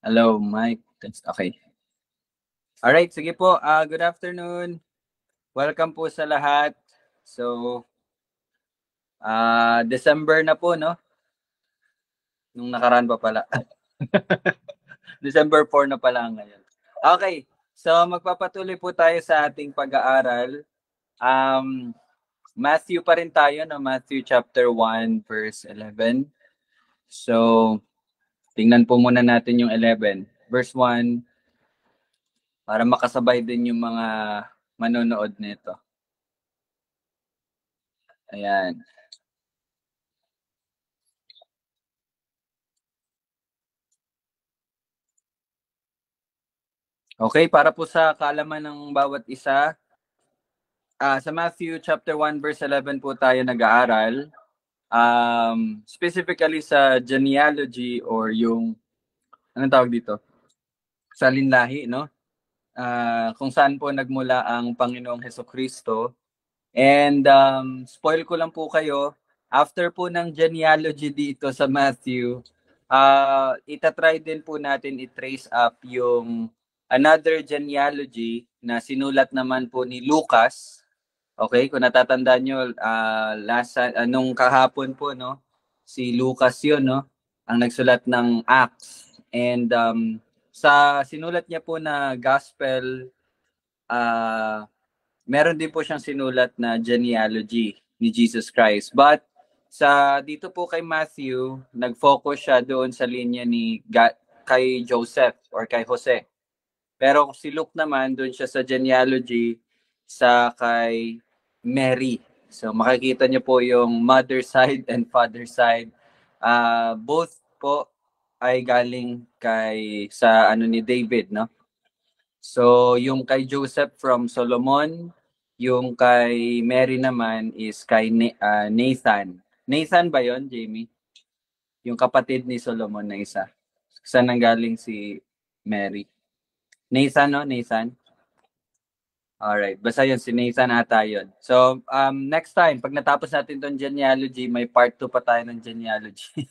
Hello, Mike. Okay. Alright, sige po. Good afternoon. Welcome po sa lahat. So, December na po, no? Nung nakaraan pa pala. December 4 na pala ngayon. Okay. So, magpapatuloy po tayo sa ating pag-aaral. Matthew pa rin tayo, no? Matthew chapter 1, verse 11. So, tingnan po muna natin yung 11. Verse 1, para makasabay din yung mga manonood nito. Ayan. Okay, para po sa kaalaman ng bawat isa, sa Matthew chapter 1 verse 11 po tayo nag-aaral. Specifically sa genealogy or yung, anong tawag dito? Sa linlahi, no? Kung saan po nagmula ang Panginoong Hesukristo. And spoil ko lang po kayo, after po ng genealogy dito sa Matthew, itatry din po natin i-trace up yung another genealogy na sinulat naman po ni Lucas. Okay, kung natatandaan nyo, nung kahapon po, no, si Lucas yun, no, ang nagsulat ng Acts. And sa sinulat niya po na gospel, meron din po siyang sinulat na genealogy ni Jesus Christ. But dito po kay Matthew, nag-focus siya doon sa linya kay Joseph or kay Jose. Pero si Luke naman, doon siya sa genealogy sa kay Mary. So makikita niyo po yung mother side and father side. Both po ay galing sa ni David, no? So yung kay Joseph from Solomon, yung kay Mary naman is kay Nathan. Nathan ba yon, Jamie? Yung kapatid ni Solomon na isa. Saan nanggaling si Mary? Nathan, no? Nathan? Alright, basta yun, si Nathan ata yun. So, next time, pag natapos natin itong genealogy, may part 2 pa tayo ng genealogy.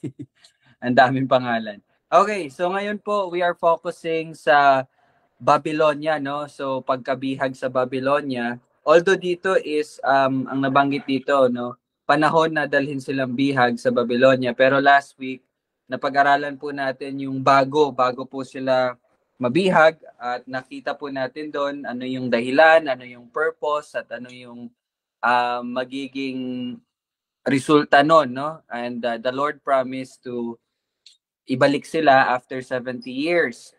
Ang daming pangalan. Okay, so ngayon po, we are focusing sa Babylonia, no? So, pagkabihag sa Babylonia. Although dito is, ang nabanggit dito, no? Panahon na dalhin silang bihag sa Babylonia. Pero last week, napag-aralan po natin yung bago po sila mabihag at nakita po natin doon ano yung dahilan, ano yung purpose at ano yung magiging resulta noon, no? And the Lord promised to ibalik sila after 70 years.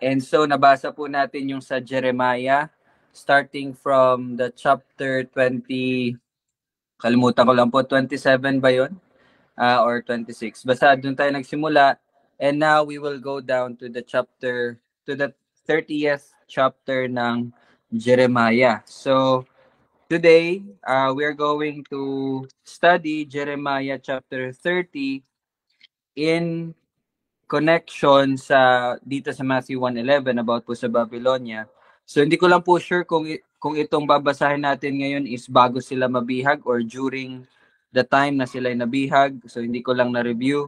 And so nabasa po natin yung sa Jeremiah starting from the chapter 20, kalimutan ko lang po, 27 ba yun? Or 26. Basta doon tayo nagsimula. And now we will go down to the 30th chapter ng Jeremiah. So today, we are going to study Jeremiah chapter 30 in connection dito sa Matthew 1:11 about po sa Babylonia. So hindi ko lang po sure kung itong babasahin natin ngayon is bago sila mabihag or during the time na sila nabihag. So hindi ko lang na-review.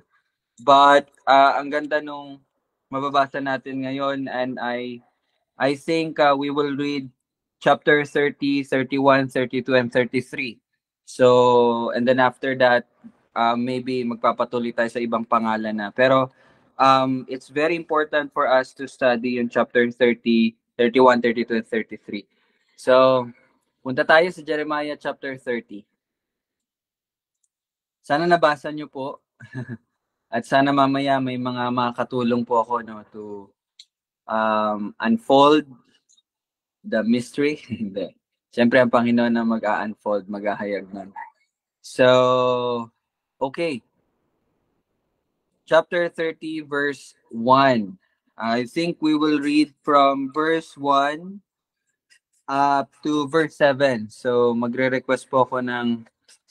But ang ganda nung mababasa natin ngayon, and I think we will read chapter 30, 31, 32, and 33. So, and then after that, maybe magpapatuloy tayo sa ibang pangalan na. Pero it's very important for us to study yung chapter 30, 31, 32, and 33. So, punta tayo sa Jeremiah chapter 30. Sana nabasa nyo po. At sana mamaya may mga makakatulong po ako, no, to unfold the mystery. Hindi. Siyempre, ang Panginoon na mag-unfold, maghahayag nun. So, okay. Chapter 30, verse 1. I think we will read from verse 1 up to verse 7. So, magre-request po ako ng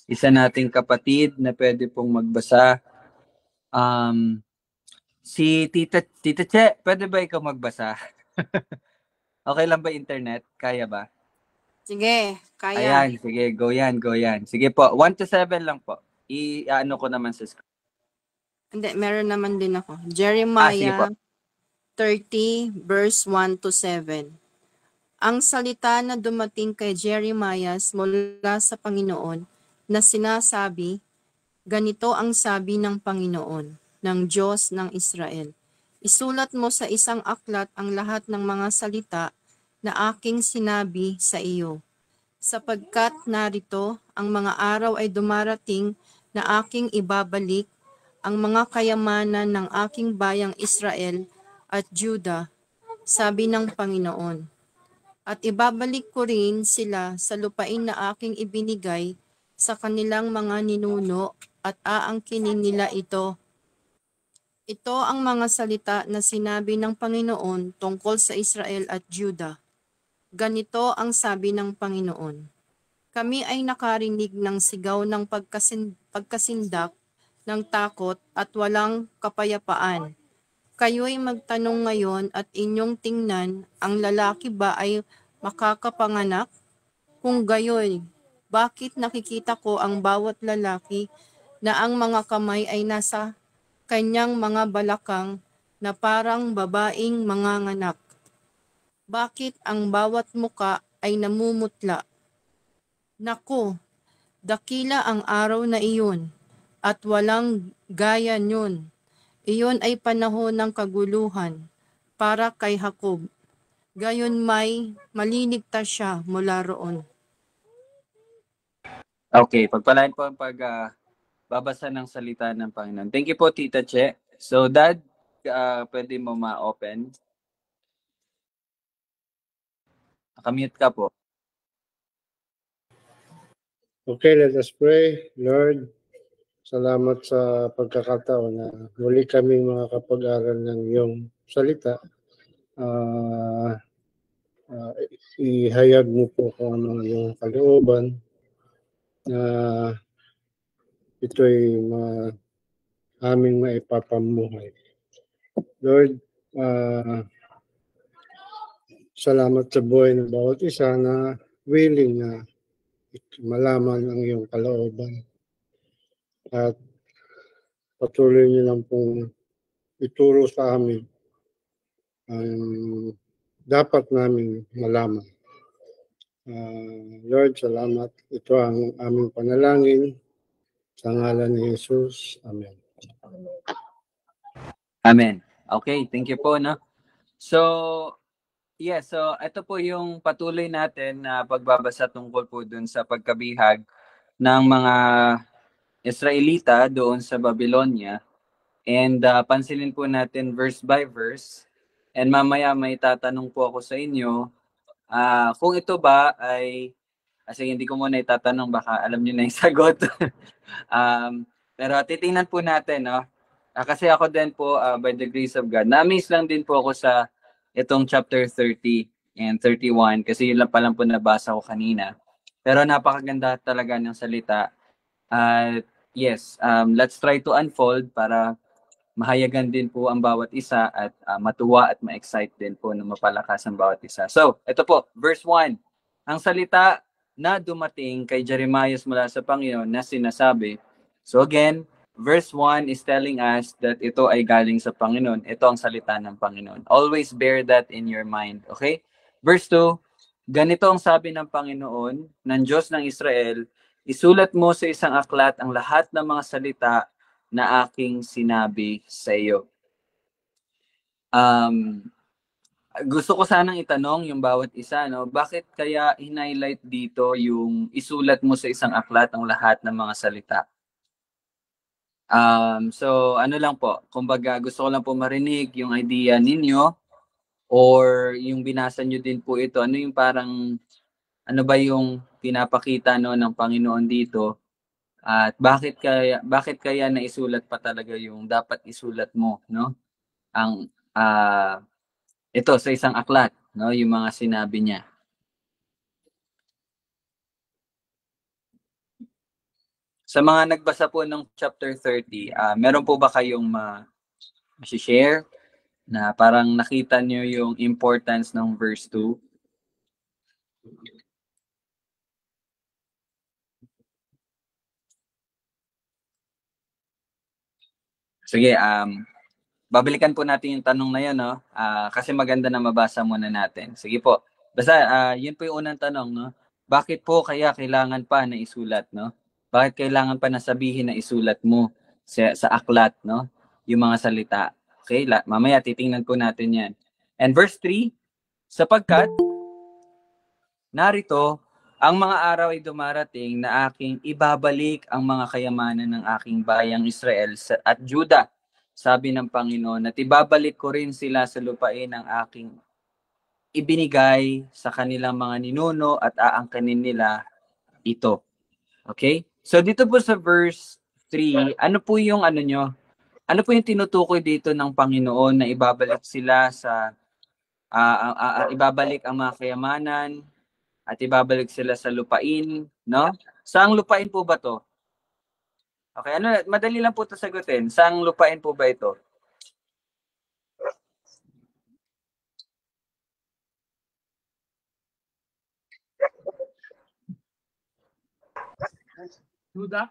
isa nating kapatid na pwede pong magbasa. Si Tita Che, pwede ba ikaw magbasa? Okay lang ba internet? Kaya ba? Sige, kaya. Ayan, sige, go yan. Sige po, 1 to 7 lang po. I-ano ko naman sa screen. Hindi, meron naman din ako. Sige po. Jeremiah 30 verse 1 to 7. Ang salita na dumating kay Jeremiah mula sa Panginoon na sinasabi, ganito ang sabi ng Panginoon, ng Diyos ng Israel. Isulat mo sa isang aklat ang lahat ng mga salita na aking sinabi sa iyo. Sapagkat narito, ang mga araw ay dumarating na aking ibabalik ang mga kayamanan ng aking bayang Israel at Juda, sabi ng Panginoon. At ibabalik ko rin sila sa lupain na aking ibinigay sa kanilang mga ninuno at aangkinin nila ito. Ito ang mga salita na sinabi ng Panginoon tungkol sa Israel at Juda. Ganito ang sabi ng Panginoon. Kami ay nakarinig ng sigaw ng pagkasindak, ng takot at walang kapayapaan. Kayo'y magtanong ngayon at inyong tingnan, ang lalaki ba ay makakapanganak? Kung gayoy, bakit nakikita ko ang bawat lalaki na ang mga kamay ay nasa kanyang mga balakang na parang babaeng manganganak? Bakit ang bawat muka ay namumutla? Naku, dakila ang araw na iyon, at walang gaya niyon. Iyon ay panahon ng kaguluhan para kay Jacob. Gayon may maliligtas siya mula roon. Okay, pagpalain po ang pagbabasa ng salita ng Panginoon. Thank you po, Tita Che. So, Dad, pwede mo ma-open? Nakamute ka po. Okay, let us pray. Lord, salamat sa pagkakataon na muli kaming makakapag-aral ng iyong salita. Ihayag mo po kung ano yung kalooban na ito'y aming maipapamuhay. Lord, salamat sa buhay ng bawat isa na willing na malaman ang iyong kalooban. At patuloy niyo lang pong ituro sa amin ang dapat namin malaman. Lord, salamat. Ito ang aming panalangin. Sa ngalan ni Jesus. Amen. Amen. Okay, thank you po. No? So, so ito po yung patuloy natin na pagbabasa tungkol po dun sa pagkabihag ng mga Israelita doon sa Babylonia. And pansinin po natin verse by verse. And mamaya may tatanong po ako sa inyo kung ito ba ay, kasi hindi ko muna itatanong, baka alam niyo na yung sagot. Pero titingnan po natin, no? Kasi ako din po, by the grace of God, na-amaze lang din po ako sa itong chapter 30 and 31 kasi yun lang pa lang po nabasa ko kanina. Pero napakaganda talaga ng salita. Yes, let's try to unfold para mahayagan din po ang bawat isa at matuwa at ma-excite din po na mapalakas ang bawat isa. So, ito po, verse 1. Ang salita na dumating kay Jeremiah mula sa Panginoon na sinasabi. So again, verse 1 is telling us that ito ay galing sa Panginoon. Ito ang salita ng Panginoon. Always bear that in your mind. Okay? Verse 2, ganito ang sabi ng Panginoon, ng Diyos ng Israel, isulat mo sa isang aklat ang lahat ng mga salita na aking sinabi sa iyo. Gusto ko sanang itanong yung bawat isa, no? Bakit kaya in-highlight dito yung isulat mo sa isang aklat ang lahat ng mga salita? So ano lang po, kumbaga gusto ko lang po marinig yung idea ninyo or yung binasa nyo din po ito. Ano yung parang, ano ba yung pinapakita no ng Panginoon dito? At bakit kaya naisulat pa talaga yung dapat isulat mo, no? Ang ito sa isang aklat, no, yung mga sinabi niya. Sa mga nagbasa po ng chapter 30, meron po ba kayong ma-share na parang nakita niyo yung importance ng verse 2? Sige, babalikan po natin yung tanong na yun, no? Kasi maganda na mabasa muna natin. Sige po. Basta, yun po yung unang tanong, no? Bakit po kaya kailangan pa na isulat, no? Bakit kailangan pa na sabihin na isulat mo sa aklat, no? Yung mga salita. Okay, mamaya titingnan po natin yan. And verse 3, sapagkat narito, ang mga araw ay dumarating na aking ibabalik ang mga kayamanan ng aking bayang Israel at Juda. Sabi ng Panginoon, at ibabalik ko rin sila sa lupain ng aking ibinigay sa kanilang mga ninuno at aangkanin nila ito. Okay? So dito po sa verse 3, ano po yung ano po yung tinutukoy dito ng Panginoon na ibabalik sila sa ibabalik ang mga kayamanan at ibabalik sila sa lupain, no? Saang lupain po ba to? Okay, madali lang po 'to sagutin. Saang lupain po ba ito? Juda?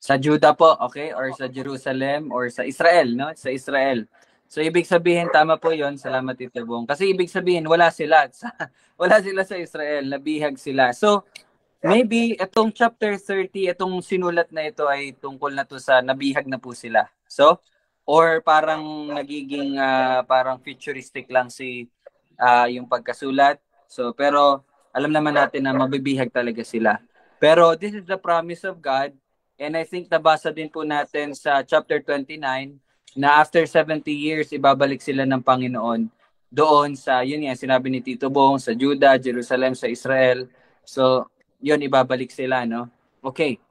Sa Juda po, okay? Or sa Jerusalem or sa Israel, no? Sa Israel. So ibig sabihin tama po 'yon. Salamat Tito Bong. Kasi ibig sabihin wala sila sa Israel, nabihag sila. So maybe itong chapter 30, itong sinulat na ito ay tungkol na to sa nabihag na po sila. So or parang nagiging parang futuristic lang yung pagkasulat. So pero alam naman natin na mabibihag talaga sila. Pero this is the promise of God. And I think nabasa din po natin sa chapter 29 na after 70 years, ibabalik sila ng Panginoon doon sa, yun nga, sinabi ni Tito Bong, sa Juda, Jerusalem, sa Israel. So, yun, ibabalik sila, no? Okay.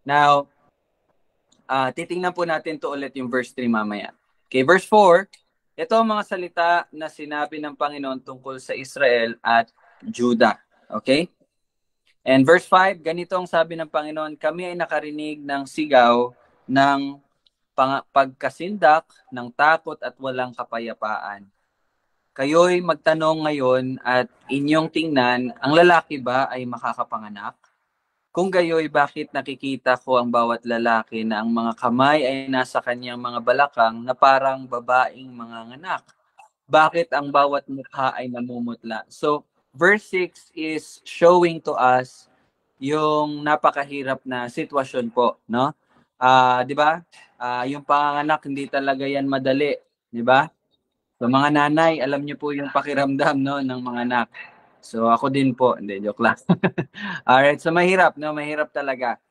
Now, titingnan po natin to ulit yung verse 3 mamaya. Okay, verse 4, ito ang mga salita na sinabi ng Panginoon tungkol sa Israel at Juda. Okay? And verse 5, ganito ang sabi ng Panginoon, kami ay nakarinig ng sigaw ng pagkasindak, ng takot at walang kapayapaan. Kayo'y magtanong ngayon at inyong tingnan, ang lalaki ba ay makakapanganak? Kung gayoy, bakit nakikita ko ang bawat lalaki na ang mga kamay ay nasa kanyang mga balakang na parang babaeng mga anak? Bakit ang bawat mukha ay namumutla? So, verse 6 is showing to us yung napakahirap na sitwasyon po, no? 'Di ba? Yung panganganak hindi talaga yan madali, 'di ba? So mga nanay, alam niyo po yung pakiramdam no ng mga anak. So ako din po, hindi joke lang. Alright, so mahirap, no? Mahirap talaga.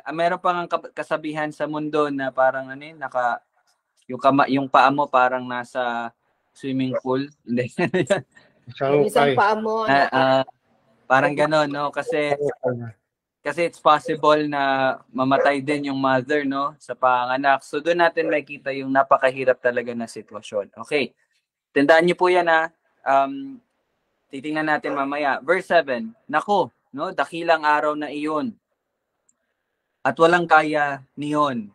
Meron pang kasabihan sa mundo na parang yung paa mo parang nasa swimming pool. Hindi. Isang paa mo. Parang gano'n, no? Kasi it's possible na mamatay din yung mother, no? Sa panganak. So doon natin makita yung napakahirap talaga na sitwasyon. Okay. Tandaan niyo po yan, ha? Titingnan natin mamaya. Verse 7, nako, no? Dakilang araw na iyon. At walang kaya niyon.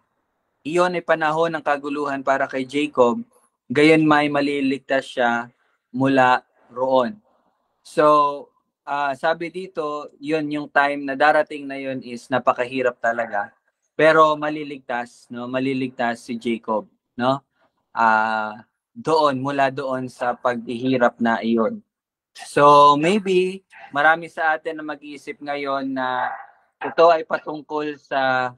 Iyon ay panahon ng kaguluhan para kay Jacob. Gayon may maliligtas siya mula roon. So, sabi dito, yun yung time na darating na yun is napakahirap talaga. Pero maliligtas, no? Maliligtas si Jacob, no? Mula doon sa paghihirap na iyon. So, maybe marami sa atin na mag-iisip ngayon na ito ay patungkol sa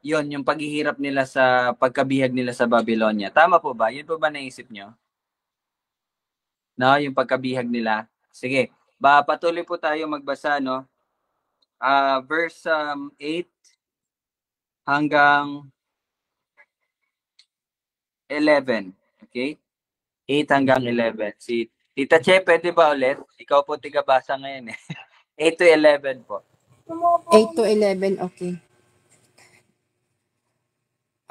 yun, yung paghihirap nila sa pagkabihag nila sa Babylonia. Tama po ba? Yun po ba naisip nyo? No, yung pagkabihag nila. Sige. Patuloy po tayo magbasa, no? Verse 8 hanggang 11. Okay? 8 hanggang 11. Si Tita Che, pwede ba ulit? Ikaw po tigabasa ngayon eh. 8 to 11 po. 8 to 11, okay.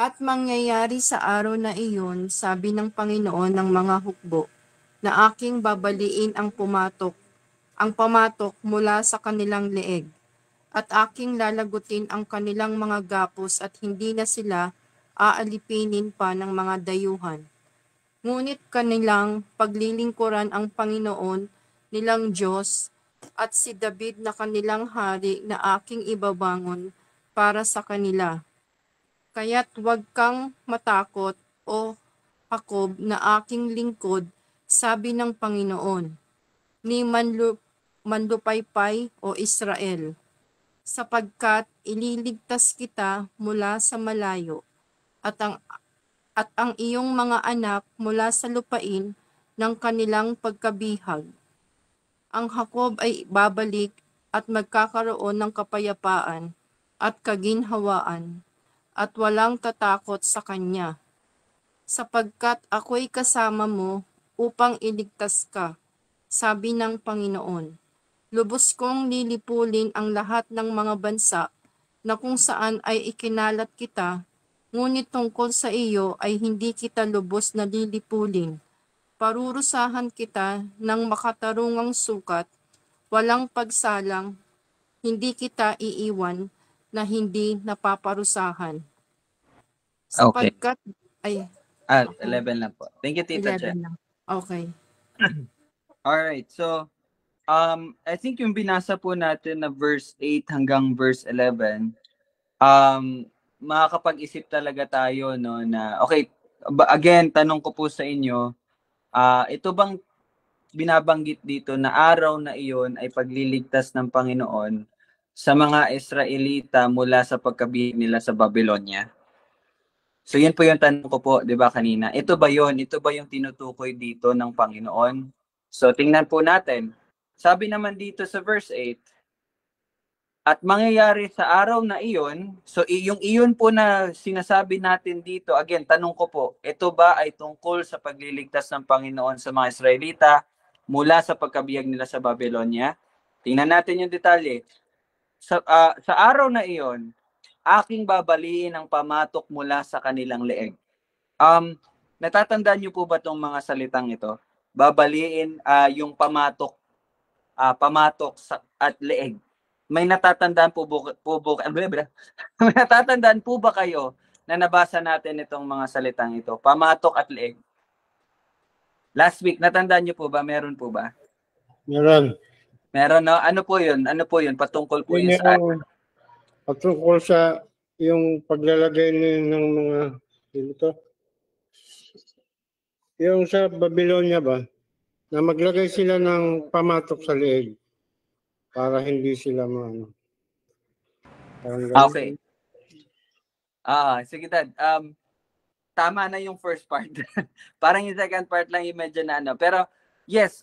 At mangyayari sa araw na iyon, sabi ng Panginoon ng mga hukbo, na aking babaliin ang pamatok mula sa kanilang leeg, at aking lalagutin ang kanilang mga gapos at hindi na sila aalipinin pa ng mga dayuhan. Ngunit kanilang paglilingkuran ang Panginoon nilang Diyos at si David na kanilang hari na aking ibabangon para sa kanila. Kaya't huwag kang matakot, o Jacob, na aking lingkod, sabi ng Panginoon, ni Manlupaypay o Israel, sapagkat ililigtas kita mula sa malayo, at ang iyong mga anak mula sa lupain ng kanilang pagkabihag. Ang Jacob ay babalik at magkakaroon ng kapayapaan at kaginhawaan, at walang tatakot sa kanya, sapagkat ako'y kasama mo upang iligtas ka, sabi ng Panginoon. Lubos kong lilipulin ang lahat ng mga bansa na kung saan ay ikinalat kita, ngunit tungkol sa iyo ay hindi kita lubos na lilipulin. Parurusahan kita ng makatarungang sukat, walang pagsalang, hindi kita iiwan na hindi napaparusahan. Sapagkat, ay, 11 lang po. Thank you, Tita 11 Che. lang. Okay. Alright, so, I think yung binasa po natin na verse 8 hanggang verse 11, makakapag-isip talaga tayo, no, na, okay, again, tanong ko po sa inyo, ito bang binabanggit dito na araw na iyon ay pagliligtas ng Panginoon sa mga Israelita mula sa pagkabihag nila sa Babylonia? So yun po yung tanong ko po, di ba kanina? Ito ba yun? Ito ba yung tinutukoy dito ng Panginoon? So tingnan po natin. Sabi naman dito sa verse 8, at mangyayari sa araw na iyon, so yung iyon po na sinasabi natin dito, again, tanong ko po, ito ba ay tungkol sa pagliligtas ng Panginoon sa mga Israelita mula sa pagkabihag nila sa Babylonia? Tingnan natin yung detalye. Sa araw na iyon, aking babaliin ang pamatok mula sa kanilang leeg. Natatandaan niyo po ba itong mga salitang ito? Babaliin yung pamatok at leeg. May natatandaan may natatandaan po ba kayo na nabasa natin itong mga salitang ito? Pamatok at leeg. Last week, natandaan niyo po ba? Meron po ba? Meron. Meron, no? Ano po yun? Patungkol po yun sa... Patungkol sa yung paglalagay ng mga dito. Yung sa Babylonia ba, na maglagay sila ng pamatok sa leeg para hindi sila maano. Okay. Sige Dad. Tama na yung first part. Parang yung second part lang yung medyo na ano. Pero yes,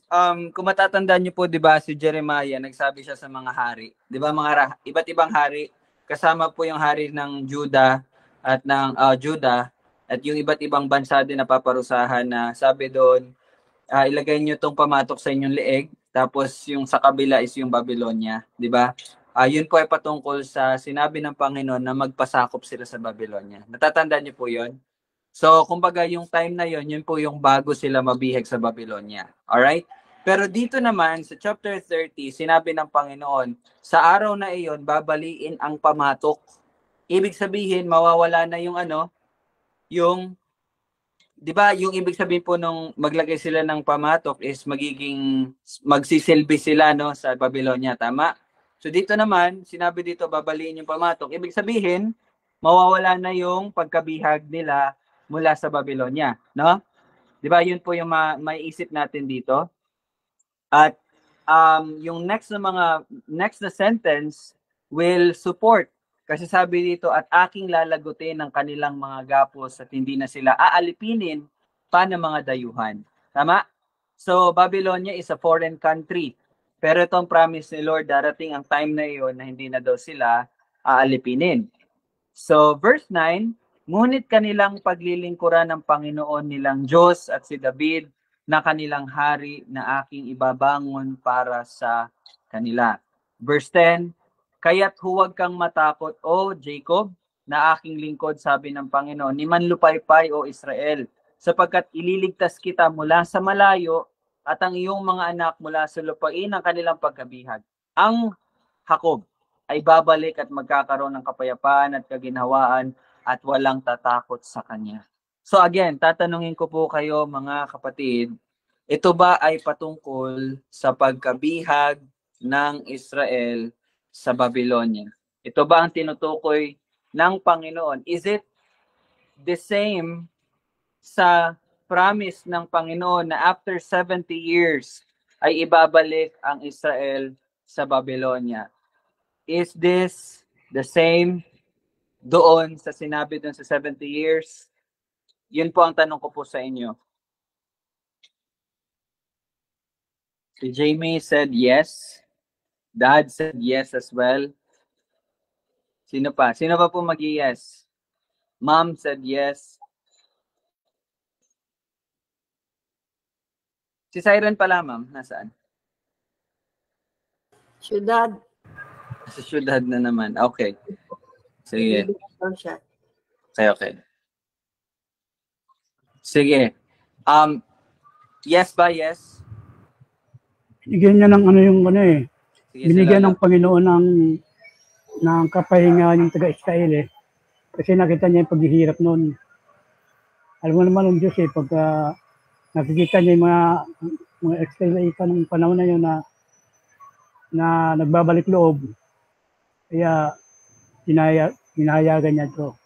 kung matatandaan niyo po, 'di ba, si Jeremiah nagsabi siya sa mga hari, 'di ba, mga iba't ibang hari, kasama po yung hari ng Juda at ng Juda at yung iba't ibang bansa din na paparusahan, na sabi doon, ilagay niyo tong pamatok sa inyong leeg, tapos yung sa kabila is yung Babylonia, 'di ba? Yun po ay patungkol sa sinabi ng Panginoon na magpasakop sila sa Babylonia. Natatandaan niyo po 'yon? So, kumbaga yung time na yun po yung bago sila mabihag sa Babylonia. Alright? Pero dito naman, sa chapter 30, sinabi ng Panginoon, sa araw na iyon, babaliin ang pamatok. Ibig sabihin, mawawala na yung di ba, yung ibig sabihin po nung maglagay sila ng pamatok is magsisilbi sila, no, sa Babylonia. Tama? So dito naman, sinabi dito, babaliin yung pamatok. Ibig sabihin, mawawala na yung pagkabihag nila mula sa Babylonia, no? 'Di ba? Yun po yung maiisip natin dito. At yung next na sentence will support, kasi sabi dito, at aking lalagutin ng kanilang mga gapos at hindi na sila aalipinin pa ng mga dayuhan. Tama? So Babylonia is a foreign country. Pero itong promise ni Lord, darating ang time na iyon na hindi na daw sila aalipinin. So verse 9, ngunit kanilang paglilingkuran ng Panginoon nilang Diyos at si David na kanilang hari na aking ibabangon para sa kanila. Verse 10, kaya't huwag kang matakot, O Jacob, na aking lingkod, sabi ng Panginoon, ni Manlupaypay, O Israel, sapagkat ililigtas kita mula sa malayo at ang iyong mga anak mula sa lupain ng kanilang pagkabihag. Ang Jacob ay babalik at magkakaroon ng kapayapaan at kaginhawaan at walang tatakot sa kanya. So again, tatanungin ko po kayo, mga kapatid, ito ba ay patungkol sa pagkabihag ng Israel sa Babylonia? Ito ba ang tinutukoy ng Panginoon? Is it the same sa promise ng Panginoon na after 70 years ay ibabalik ang Israel sa Babylonia. Is this the same doon sa sinabi doon sa 70 years? Yun po ang tanong ko po sa inyo. Si Jamie said yes. Dad said yes as well. Sino pa? Sino pa po mag-yes? Mom said yes. Si Siren pala, ma'am. Nasaan? Syudad. Sa syudad na naman. Okay. Sige. Siya. Okay. Sige. Yes ba? Yes? Binigyan niya ng ano yung ano eh. Sige, Binigyan sila ng Panginoon ng kapahingahan yung taga-Israel eh. Kasi nakita niya yung paghihirap noon. Alam mo naman ng Diyos eh, pagka nakikita niya yung mga Israelita ng panahon na yun na nagbabalik loob, kaya hinahayagan niya ito.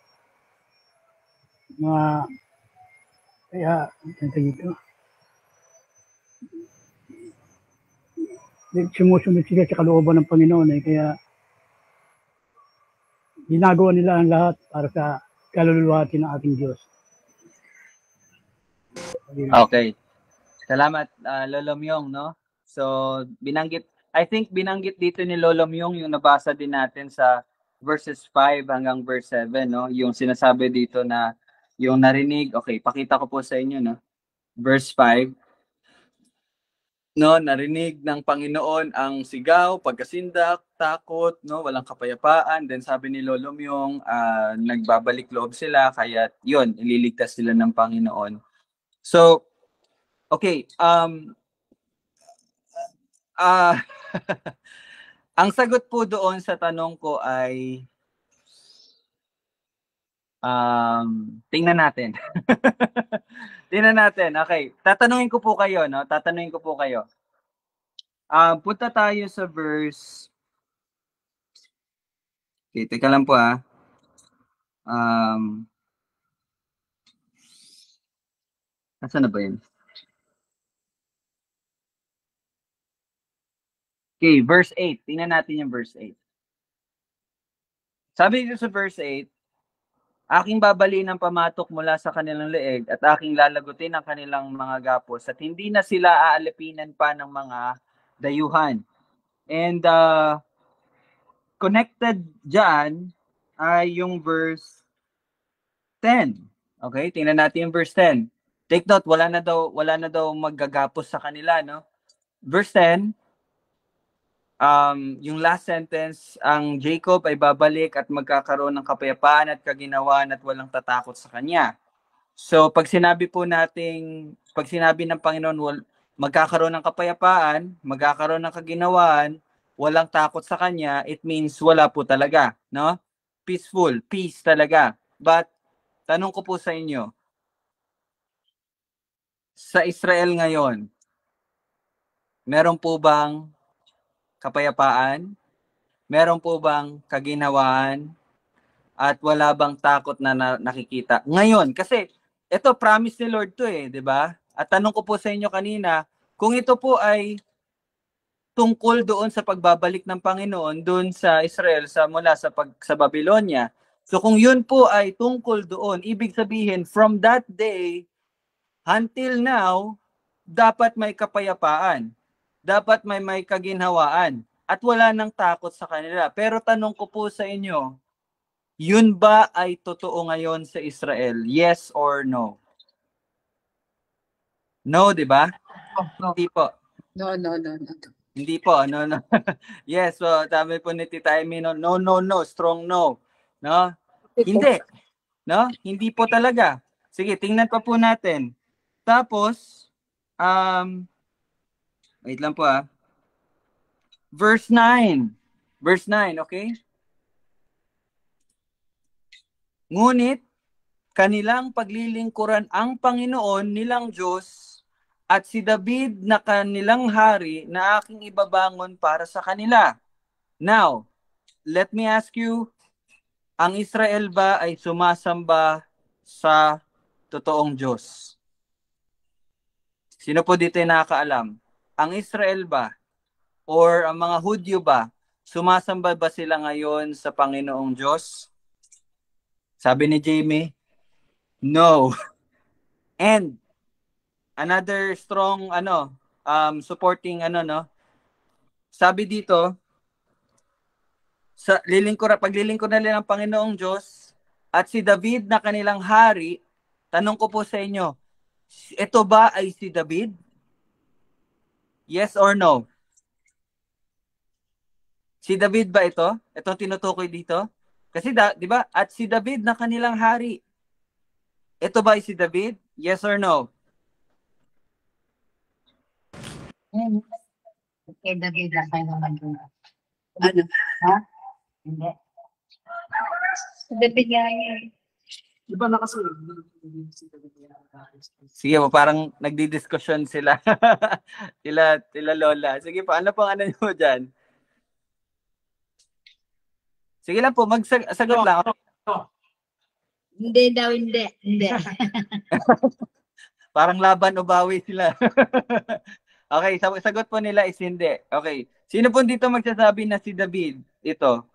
Kaya, ito. Sumusunod sila sa kalooban ng Panginoon eh, kaya ginagawa nila ang lahat para sa kaluluwati ng ating Diyos. Okay. Salamat, Lolo Myong, no? So, I think binanggit dito ni Lolo Myong yung nabasa din natin sa verses 5 hanggang verse 7, no? Yung sinasabi dito na yung narinig, okay, pakita ko po sa inyo, no? Verse 5, no, narinig ng Panginoon ang sigaw, pagkasindak, takot, no, walang kapayapaan. Then sabi ni Lolo Myong, nagbabalik loob sila, kaya yun, ililigtas sila ng Panginoon. So, okay, ang sagot po doon sa tanong ko ay tingnan natin. Tingnan natin. Okay, tatanungin ko po kayo, no? Punta tayo sa verse. Okay, teka lang po Nasaan na ba yun? Okay, verse 8. Tingnan natin yung verse 8. Sabi dito sa verse 8, aking babaliin ang pamatok mula sa kanilang leeg at aking lalagutin ang kanilang mga gapos at hindi na sila aalipinan pa ng mga dayuhan. And connected dyan ay yung verse 10. Okay, tingnan natin yung verse 10. Take note, wala na daw maggagapos sa kanila, no? Verse 10, yung last sentence, ang Jacob ay babalik at magkakaroon ng kapayapaan at kaginawan at walang tatakot sa kanya. So, pag sinabi ng Panginoon, magkakaroon ng kapayapaan, magkakaroon ng kaginawaan, walang takot sa kanya, it means wala po talaga, no? Peaceful, peace talaga. But, tanong ko po sa inyo, sa Israel ngayon, meron po bang kapayapaan? Meron po bang kaginhawaan? At wala bang takot na nakikita? Ngayon, kasi ito promise ni Lord to eh, di ba? At tanong ko po sa inyo kanina, kung ito po ay tungkol doon sa pagbabalik ng Panginoon doon sa Israel mula sa Babylonia. So kung yun po ay tungkol doon, ibig sabihin from that day until now, dapat may kapayapaan. Dapat may kaginhawaan. At wala nang takot sa kanila. Pero tanong ko po sa inyo, yun ba ay totoo ngayon sa Israel? Yes or no? No, di ba? No. Hindi po. No. Hindi po, no. Yes, so sabi po ni Tita Amy, no, strong no. No? Hindi. No? Hindi po talaga. Sige, tingnan pa po natin. Tapos, wait lang po Verse 9. Verse 9, okay? Ngunit, kanilang paglilingkuran ang Panginoon nilang Diyos at si David na kanilang hari na aking ibabangon para sa kanila. Now, let me ask you, ang Israel ba ay sumasamba sa totoong Diyos? Sino po dito yung nakakaalam? Ang Israel ba or ang mga Hudyo ba, sumasamba ba sila ngayon sa Panginoong Diyos? Sabi ni Jamie, no. And another strong supporting no. Sabi dito, paglilingkod na nila ng Panginoong Diyos at si David na kanilang hari, tanong ko po sa inyo, ito ba ay si David? Yes or no? Si David ba ito? Itong tinutukoy dito? Kasi di ba? At si David na kanilang hari. Ito ba ay si David? Yes or no? Okay, David na kayo naman doon. Ano? Ha? Hindi. David nga yun. Di ba nakasunod? Sige po, parang nagdi-discussion sila. sila Lola. Sige po, ano pong ano nyo dyan? Sige lang po, magsagot lang. Hindi daw, hindi. Hindi. Parang laban o bawi sila. Okay, sagot po nila is hindi. Okay. Sino po dito magsasabi na si David? Ito.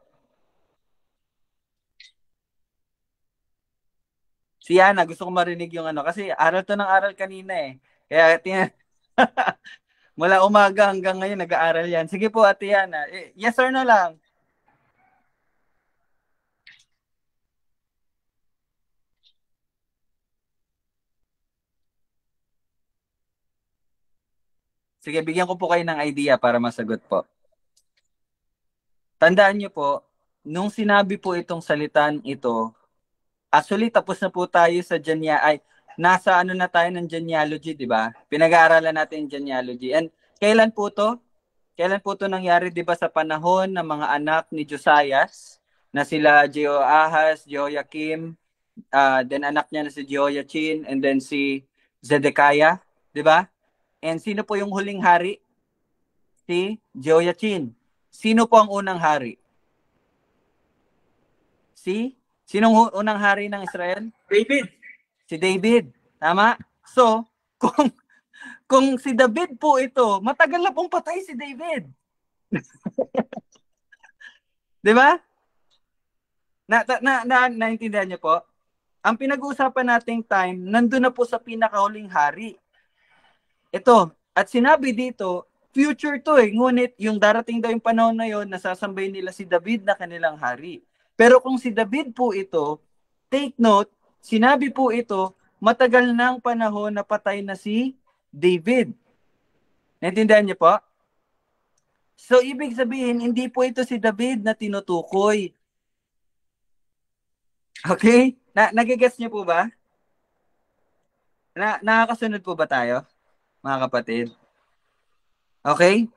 Si Yana, gusto ko marinig yung ano. Kasi aral to ng aral kanina eh. Kaya mula umaga hanggang ngayon nag-aaral yan. Sige po, Ate Yana. Yes or no lang? Sige, bigyan ko po kayo ng idea para masagot po. Tandaan niyo po, nung sinabi po itong salitan ito, actually tapos na po tayo sa nasa ano na tayo ng genealogy, di ba? Pinag-aaralan natin yung genealogy. And kailan po to? Kailan po to nangyari, di ba, sa panahon ng mga anak ni Josias, na sila Jehoahaz, Jehoiakim, then anak niya na si Jehoiachin, and then si Zedekiah, di ba? And sino po yung huling hari? Si Jehoiachin. Sino po ang unang hari? Sinong unang hari ng Israel? David. Si David. Tama? So, kung si David po ito, matagal na pong patay si David. Di ba? Naintindihan niyo po? Ang pinag-uusapan nating time, nandun na po sa pinakahuling hari. Ito, at sinabi dito, future to eh. Ngunit yung darating daw yung panahon na yon, nasasambay nila si David na kanilang hari. Pero kung si David po ito, take note, sinabi po ito, matagal nang panahon na patay na si David. Naintindihan niyo po? So, ibig sabihin, hindi po ito si David na tinutukoy. Okay? Nagigets niyo po ba? Nakakasunod po ba tayo, mga kapatid? Okay?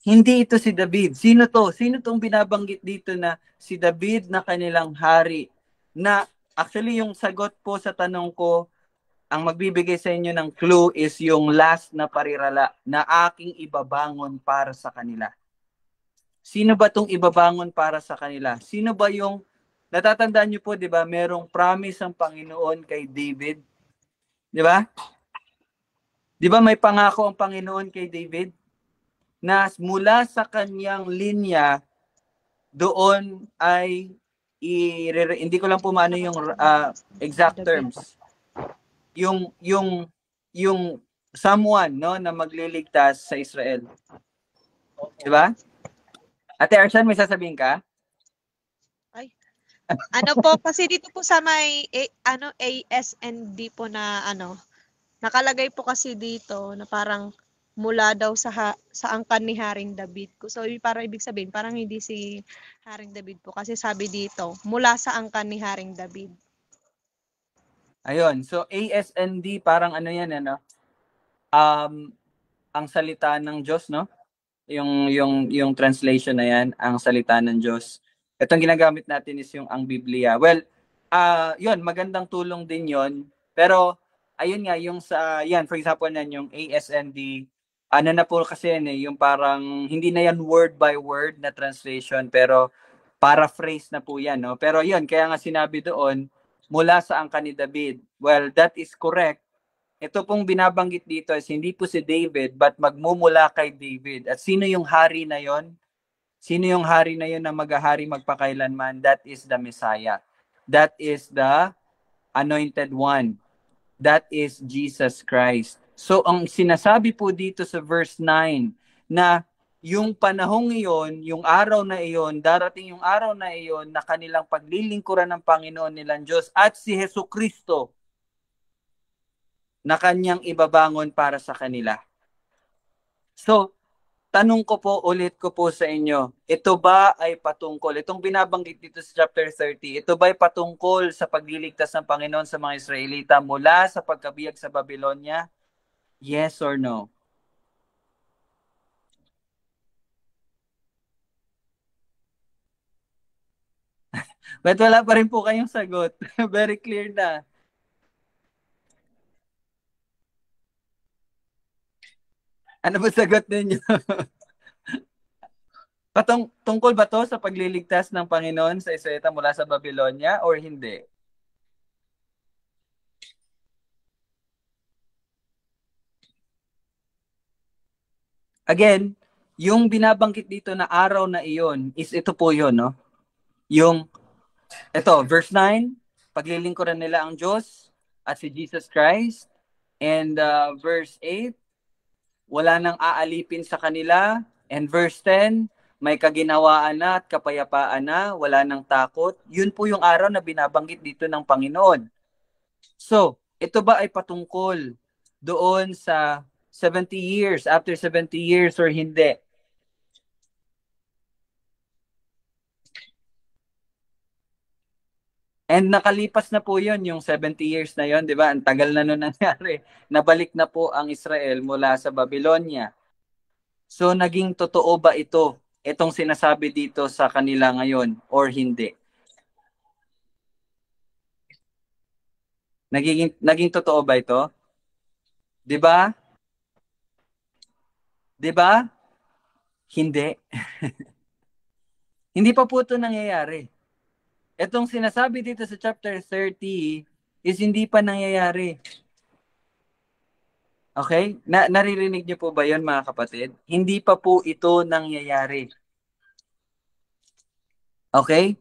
Hindi ito si David. Sino to? Sino tong binabanggit dito na si David na kanilang hari? Na actually yung sagot po sa tanong ko, ang magbibigay sa inyo ng clue is yung last na parirala na aking ibabangon para sa kanila. Sino ba tong ibabangon para sa kanila? Sino ba yung, natatandaan niyo po, di ba, merong promise ang Panginoon kay David? Di ba? Di ba may pangako ang Panginoon kay David? Na mula sa kanyang linya, doon ay, hindi ko lang po maano yung exact terms. Yung someone, no, na magliligtas sa Israel. Di ba? Ate Arshan, may sasabihin ka? Ano po, kasi dito po sa may ASND po na nakalagay po kasi dito na parang mula daw sa angkan ni Haring David ko. So parang ibig sabihin, parang hindi si Haring David po kasi sabi dito, mula sa angkan ni Haring David. Ayun, so ASND parang ano yan, ano? Ang salita ng Diyos, no? Yung translation na yan, ang salita ng Diyos. Itong ginagamit natin is yung ang Biblia. Well, yun, magandang tulong din yun. Pero, ayun nga, yung sa, yan, for example, yan, yung ASND, ano na po kasi yan yung parang, hindi na yan word by word na translation, pero paraphrase na po yan, no? Pero yun, kaya nga sinabi doon, mula sa angkan ni David. Well, that is correct. Ito pong binabanggit dito is hindi po si David, but magmumula kay David. At sino yung hari na yon? Sino yung hari na yon na maghahari magpakailanman? That is the Messiah. That is the Anointed One. That is Jesus Christ. So ang sinasabi po dito sa verse 9 na yung panahong iyon, yung araw na iyon, darating yung araw na iyon na kanilang paglilingkuran ng Panginoon nilang Diyos at si Jesucristo na kanyang ibabangon para sa kanila. So, tanong ko po, ulit ko po sa inyo, ito ba ay patungkol, itong binabanggit dito sa chapter 30, ito ba ay patungkol sa pagliligtas ng Panginoon sa mga Israelita mula sa pagkabiyag sa Babylonia? Yes or no? But wala pa rin po kayong sagot. Very clear na. Ano ba sagot ninyo? Tungkol ba to sa pagliligtas ng Panginoon sa Israelita mula sa Babylonia or hindi? Again, yung binabanggit dito na araw na iyon is ito po yun, no? Ito, verse 9, paglilingkuran nila ang Diyos at si Jesus Christ. And verse 8, wala nang aalipin sa kanila. And verse 10, may kaginawaan na at kapayapaan na, wala nang takot. Yun po yung araw na binabanggit dito ng Panginoon. So, ito ba ay patungkol doon sa 70 years, after 70 years or hindi? And nakalipas na po yun, yung 70 years na yun, di ba? Ang tagal na nun nangyari. Nabalik na po ang Israel mula sa Babylonia. So, naging totoo ba ito? Itong sinasabi dito sa kanila ngayon or hindi? Naging totoo ba ito? Di ba? Di ba? Hindi. Hindi pa po ito nangyayari. Itong sinasabi dito sa chapter 30 is hindi pa nangyayari. Okay? Naririnig niyo po ba yun, mga kapatid? Hindi pa po ito nangyayari. Okay?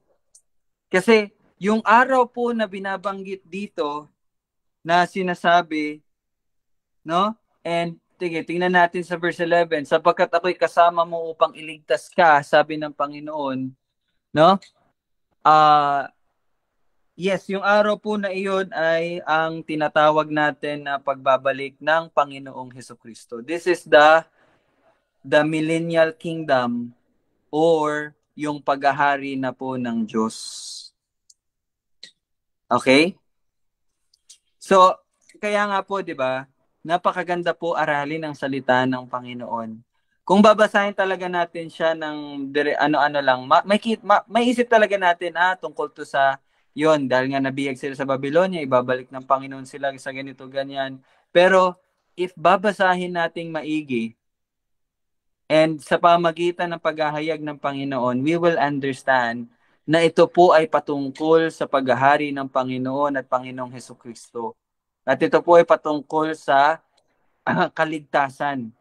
Kasi yung araw po na binabanggit dito na sinasabi, no? And tingnan natin sa verse 11, sapagkat ako'y kasama mo upang iligtas ka, sabi ng Panginoon, no? Yes, yung araw po na iyon ay ang tinatawag natin na pagbabalik ng Panginoong Hesukristo. This is the millennial kingdom or yung paghahari na po ng Diyos. Okay? So, kaya nga po, di ba, napakaganda po aralin ang salita ng Panginoon. Kung babasahin talaga natin siya ng ano-ano lang, may isip talaga natin, tungkol to sa yon, dahil nga nabiyag sila sa Babylonia, ibabalik ng Panginoon sila sa ganito, ganyan. Pero, if babasahin nating maigi, and sa pamagitan ng paghahayag ng Panginoon, we will understand na ito po ay patungkol sa paghahari ng Panginoon at Panginoong Hesukristo. At ito po ay patungkol sa kaligtasan.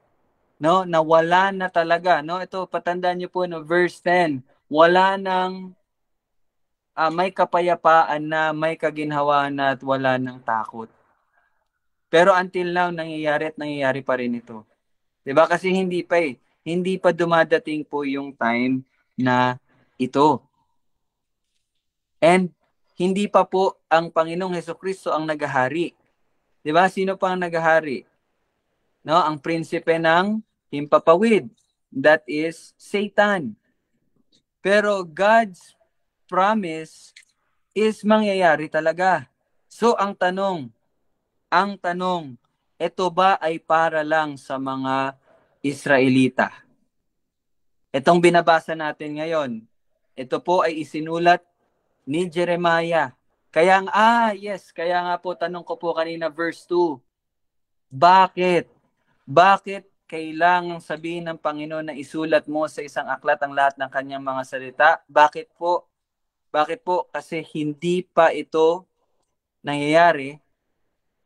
No, na wala na talaga, no? Ito, patandaan niyo po no, verse 10. Wala nang may kapayapaan na, may kaginhawaan na at wala nang takot. Pero until now nangyayari at nangyayari pa rin ito. 'Di ba? Kasi hindi pa dumadating po yung time na ito. And hindi pa po ang Panginoong Hesukristo ang naghahari. 'Di ba? Sino pa ang naghahari? No, ang prinsipe ng himpapawid. That is Satan. Pero God's promise is mangyayari talaga. So ang tanong, ito ba ay para lang sa mga Israelita? Itong binabasa natin ngayon, ito po ay isinulat ni Jeremiah. Kaya nga po tanong ko po kanina verse 2. Bakit kailangang sabihin ng Panginoon na isulat mo sa isang aklat ang lahat ng kanyang mga salita? Bakit po? Kasi hindi pa ito nangyayari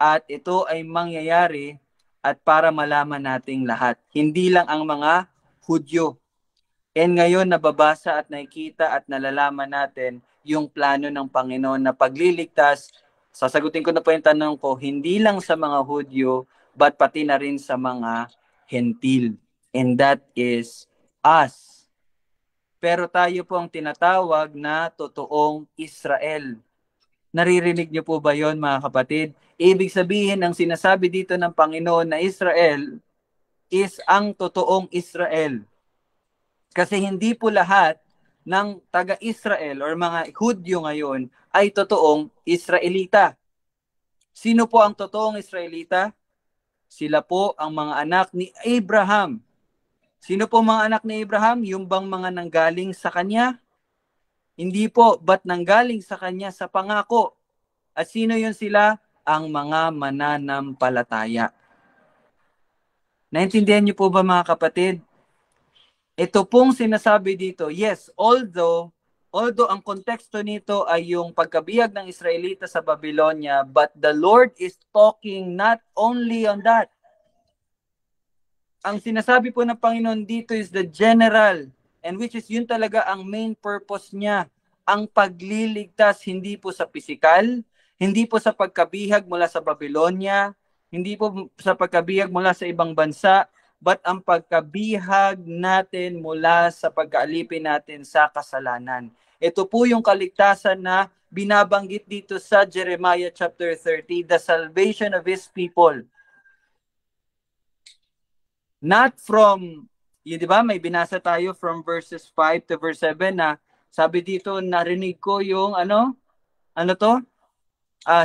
at ito ay mangyayari at para malaman nating lahat. Hindi lang ang mga Hudyo. And ngayon nababasa at nakikita at nalalaman natin yung plano ng Panginoon na pagliligtas. Sasagutin ko na po yung tanong ko, hindi lang sa mga Hudyo, but pati na rin sa mga Hentil. And that is us. Pero tayo po ang tinatawag na totoong Israel. Naririnig niyo po ba yon, mga kapatid? Ibig sabihin, ang sinasabi dito ng Panginoon na Israel is ang totoong Israel. Kasi hindi po lahat ng taga-Israel or mga Hudyo ngayon ay totoong Israelita. Sino po ang totoong Israelita? Sila po ang mga anak ni Abraham. Sino po mga anak ni Abraham? Yung bang mga nanggaling sa kanya? Hindi po, but nanggaling sa kanya sa pangako. At sino yun sila? Ang mga mananampalataya. Naintindihan niyo po ba, mga kapatid? Ito pong sinasabi dito, yes, although ang konteksto nito ay yung pagkabihag ng Israelita sa Babylonia, but the Lord is talking not only on that. Ang sinasabi po ng Panginoon dito is the general, and which is yun talaga ang main purpose niya, ang pagliligtas hindi po sa pisikal, hindi po sa pagkabihag mula sa Babylonia, hindi po sa pagkabihag mula sa ibang bansa, but ang pagkabihag natin mula sa pagkaalipin natin sa kasalanan. Ito po yung kaligtasan na binabanggit dito sa Jeremiah chapter 30, the salvation of His people. Not from, yun, di ba, may binasa tayo from verses 5 to verse 7 na sabi dito, narinig ko yung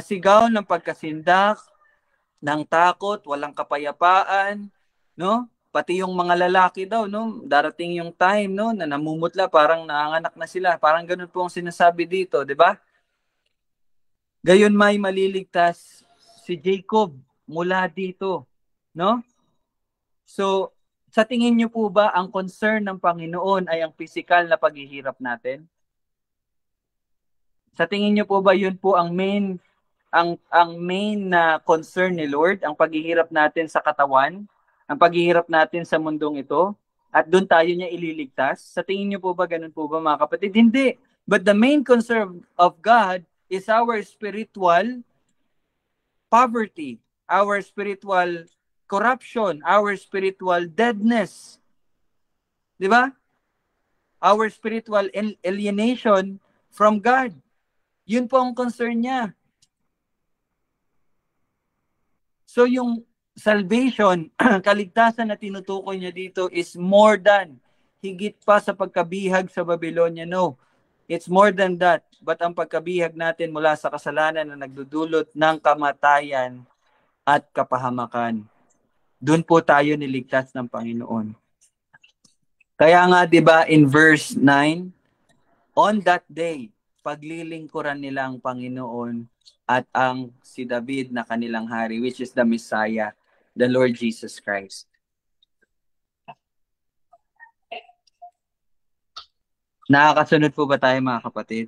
sigaw ng pagkasindak, ng takot, walang kapayapaan, no? Pati yung mga lalaki daw, no? Darating yung time, no, na namumutla, parang nanganak na sila. Parang ganun po ang sinasabi dito, di ba? Gayon may maliligtas si Jacob mula dito, no? So, sa tingin niyo po ba ang concern ng Panginoon ay ang physical na paghihirap natin? Sa tingin niyo po ba yun po ang main na concern ni Lord, ang paghihirap natin sa katawan, ang paghihirap natin sa mundong ito, at doon tayo niya ililigtas? Sa tingin niyo po ba ganun po ba, mga kapatid? Hindi. But the main concern of God is our spiritual poverty, our spiritual corruption, our spiritual deadness. Di ba? Our spiritual alienation from God. Yun po ang concern niya. So yung salvation, kaligtasan na tinutukoy niya dito is more than, higit pa sa pagkabihag sa Babylonia. No, it's more than that. But ang pagkabihag natin mula sa kasalanan na nagdudulot ng kamatayan at kapahamakan. Doon po tayo niligtas ng Panginoon. Kaya nga, di ba, in verse 9, on that day, paglilingkuran nila ang Panginoon at ang si David na kanilang hari, which is the Messiah, the Lord Jesus Christ. Nakakasunod po ba tayo, mga kapatid?